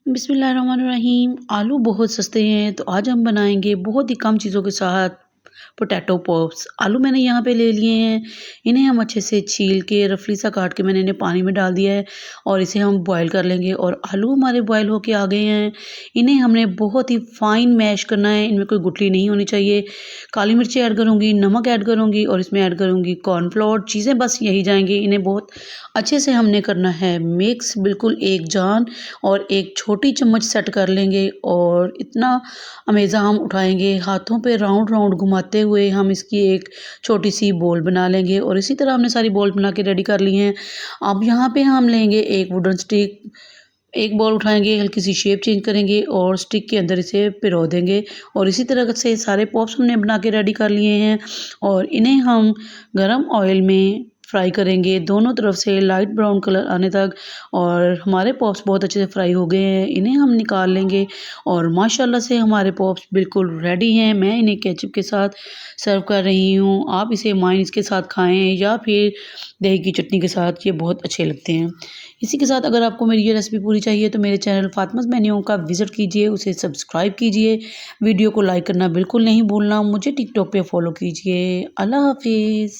बिस्मिल्लाहिर्रहमानिर्रहीम। आलू बहुत सस्ते हैं तो आज हम बनाएंगे बहुत ही कम चीज़ों के साथ पोटैटो पॉप्स। आलू मैंने यहाँ पे ले लिए हैं। इन्हें हम अच्छे से छील के रफली सा काट के मैंने इन्हें पानी में डाल दिया है और इसे हम बॉईल कर लेंगे। और आलू हमारे बॉईल होके आ गए हैं। इन्हें हमने बहुत ही फाइन मैश करना है, इनमें कोई गुठली नहीं होनी चाहिए। काली मिर्ची ऐड करूँगी, नमक ऐड करूँगी और इसमें ऐड करूँगी कॉर्नफ्लोर। चीज़ें बस यही जाएंगी। इन्हें बहुत अच्छे से हमने करना है मिक्स, बिल्कुल एक जान। और एक छोटी चम्मच सेट कर लेंगे और इतना अमेज़ा हम उठाएंगे, हाथों पे राउंड राउंड घुमाते हुए हम इसकी एक छोटी सी बॉल बना लेंगे। और इसी तरह हमने सारी बॉल बना के रेडी कर ली हैं। अब यहाँ पे हम लेंगे एक वुडन स्टिक, एक बॉल उठाएंगे, हल्की सी शेप चेंज करेंगे और स्टिक के अंदर इसे पिरो देंगे। और इसी तरह से सारे पॉप्स हमने बना के रेडी कर लिए हैं और इन्हें हम गरम ऑयल में फ्राई करेंगे दोनों तरफ से लाइट ब्राउन कलर आने तक। और हमारे पॉप्स बहुत अच्छे से फ्राई हो गए हैं, इन्हें हम निकाल लेंगे। और माशाल्लाह से हमारे पॉप्स बिल्कुल रेडी हैं। मैं इन्हें केचप के साथ सर्व कर रही हूँ। आप इसे मायोनीज़ के साथ खाएं या फिर दही की चटनी के साथ, ये बहुत अच्छे लगते हैं। इसी के साथ अगर आपको मेरी ये रेसिपी पूरी चाहिए तो मेरे चैनल फातिमाज़ मेन्यू का विज़िट कीजिए, उसे सब्सक्राइब कीजिए, वीडियो को लाइक करना बिल्कुल नहीं भूलना, मुझे टिकटॉक पे फॉलो कीजिए। अल्लाह हाफिज़।